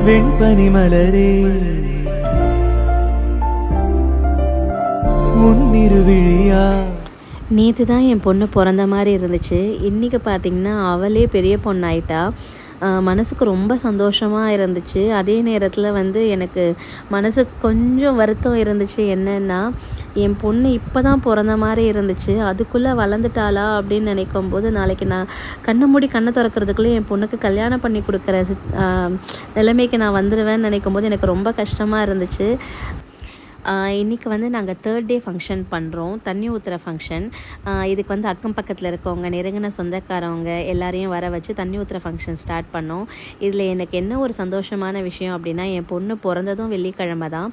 வெண்பனி மலரே முன்னிருவிழியா. நேற்று தான் என் பொண்ணு பிறந்த மாதிரி இருந்துச்சு. இன்றைக்கி பார்த்திங்கன்னா அவளே பெரிய பொண்ணாயிட்டா. மனசுக்கு ரொம்ப சந்தோஷமாக இருந்துச்சு. அதே நேரத்தில் எனக்கு மனசுக்கு கொஞ்சம் வருத்தம் இருந்துச்சு. என்னென்னா, என் பொண்ணு இப்போ தான் பிறந்த மாதிரி இருந்துச்சு, அதுக்குள்ளே வளர்ந்துட்டாளா அப்படின்னு நினைக்கும் போது, நாளைக்கு நான் கண்ணை மூடி கண்ணை திறக்கிறதுக்குள்ளே என் பொண்ணுக்கு கல்யாணம் பண்ணி கொடுக்குற நிலைமைக்கு நான் வந்துடுவேன்னு நினைக்கும் போது எனக்கு ரொம்ப கஷ்டமாக இருந்துச்சு. இன்றைக்கி நாங்கள் 3rd டே ஃபங்க்ஷன் பண்ணுறோம், தண்ணி ஊற்றுற ஃபங்க்ஷன். இதுக்கு அக்கம் பக்கத்தில் இருக்கவங்க, நெருங்கின சொந்தக்காரவங்க எல்லாரையும் வர வச்சு தண்ணி ஊற்றுற ஃபங்க்ஷன் ஸ்டார்ட் பண்ணோம். இதில் எனக்கு என்ன ஒரு சந்தோஷமான விஷயம் அப்படின்னா, என் பொண்ணு பிறந்ததும் வெள்ளிக்கிழமை தான்,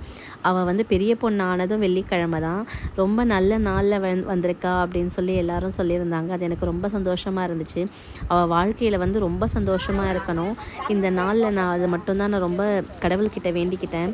அவள் பெரிய பொண்ணு ஆனதும் வெள்ளிக்கிழமை தான். ரொம்ப நல்ல நாளில் வந்திருக்கா அப்படின்னு சொல்லி எல்லாரும் சொல்லியிருந்தாங்க. அது எனக்கு ரொம்ப சந்தோஷமாக இருந்துச்சு. அவள் வாழ்க்கையில் ரொம்ப சந்தோஷமாக இருக்கணும். இந்த நாளில் நான் அது மட்டும்தான் நான் ரொம்ப கடவுள்கிட்ட வேண்டிக்கிட்டேன்.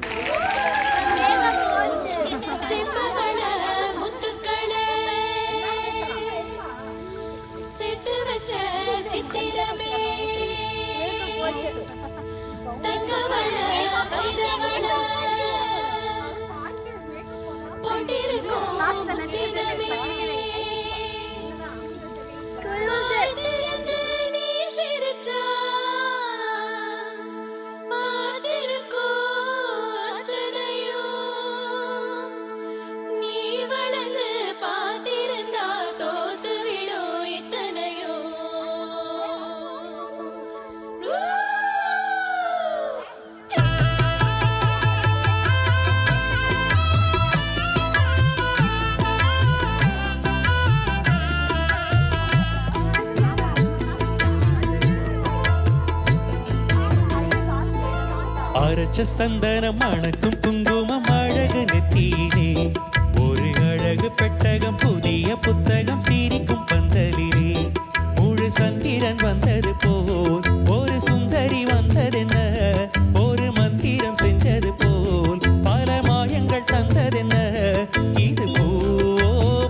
அரைச்ச சந்தனம் மணக்கும் குங்குமம் அழகு நெத்தியிலே, ஒரு அழகு பெட்டகம் புதிய புத்தகம் சிரிக்கும் பந்தலிலே, முழு சந்திரன் வந்தது போல் ஒரு சுந்தரி வந்ததென்ன, ஒரு மந்திரம் செஞ்சது போல் பல மாயங்கள் தந்ததென்ன, இது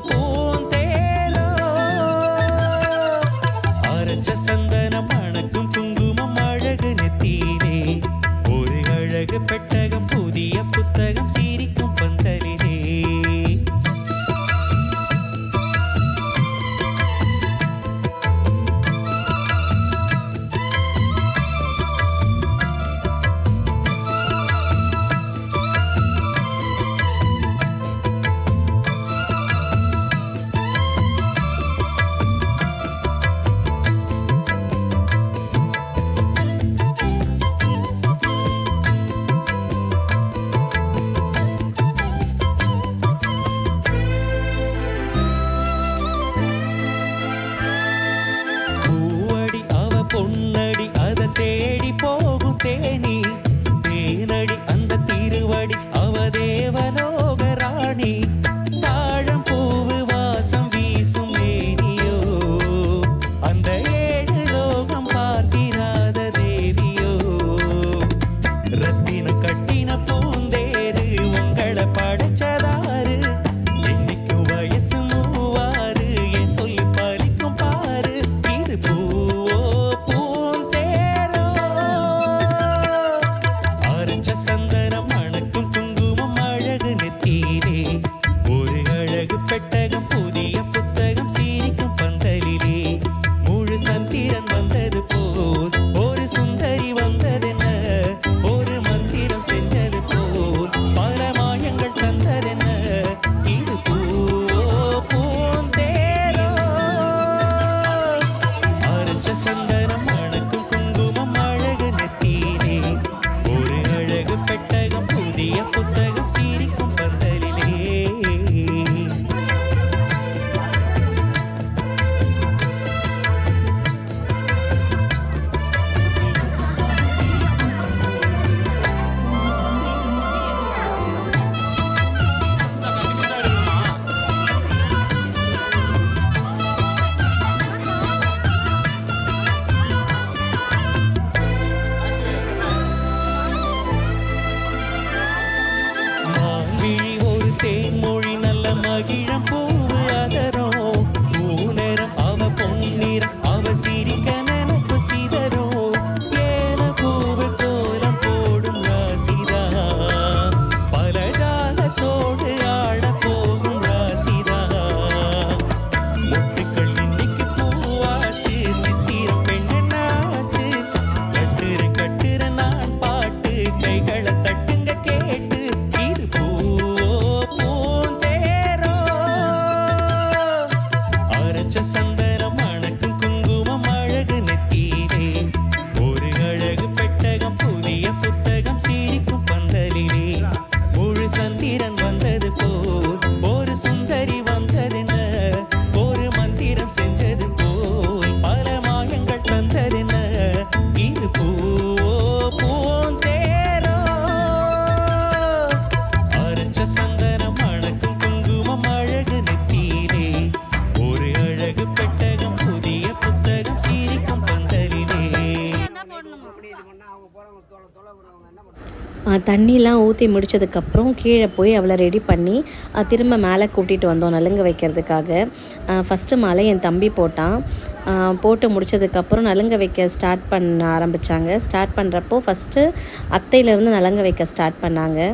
பூந்தேரோ. அரைச்ச சந்தனம் மணக்கும் குங்குமம் அழகு நெத்தியிலே, பெட்டகம் புதிய புத்தகம் சிரிக்கும் பந்தலிலே. பொன்னடி அத தேடி போகும் தேனி, தேனடி அந்த திருவடி அவ தேவலோக ராணி, தாழம் பூவு வாசம் வீசும் மேனியோ, அந்த 7 லோகம் பார்த்திராத தேவியோ, ரத்தின கட்டின பூந்தேரு உங்களை படைச்சதாரு, இன்னைக்கும் வயசு 3 என் சொல்லி பலிக்கும் பாரு, இது சந்தனம் மணக்கும் குங்குமம் அழகு நெத்தியிலே, ஒரு அழகு பெட்டகம் புதிய புத்தகம் சிரிக்கும் பந்தலிலே, முழு சந்திரன் வந்தது போல் ஒரு சுந்தரி வந்ததென்ன, ஒரு மந்திரம் செஞ்சது போல் பல மாயங்கள் தந்ததென்ன, இது பூந்தேரோ. அரைச்ச சந்தனம் மணக்கும் குங்குமம் அழகு நெத்தியிலே, பெட்டகம் புதிய புத்தகம் சிரிக்கும் பந்தலிலே. தேன்மொழி நல்ல மகிழம் பூவு அதரும், பூநேரம் அவ பொன்னிறம் அவ சிரிக்க நினப்பு சிதறும், ஏன பூவு கோலம் போடும் தண்ணிலாம் ஊற்றி முடித்ததுக்கப்புறம் கீழே போய் அவளை ரெடி பண்ணி திரும்ப மேலே கூட்டிகிட்டு வந்தோம் நலுங்கு வைக்கிறதுக்காக. ஃபஸ்ட்டு மாலை என் தம்பி போட்டான். போட்டு முடித்ததுக்கப்புறம் நலுங்கு வைக்க ஸ்டார்ட் பண்ண ஆரம்பித்தாங்க. ஸ்டார்ட் பண்ணுறப்போ ஃபஸ்ட்டு அத்தையிலேருந்து நலுங்கு வைக்க ஸ்டார்ட் பண்ணாங்க.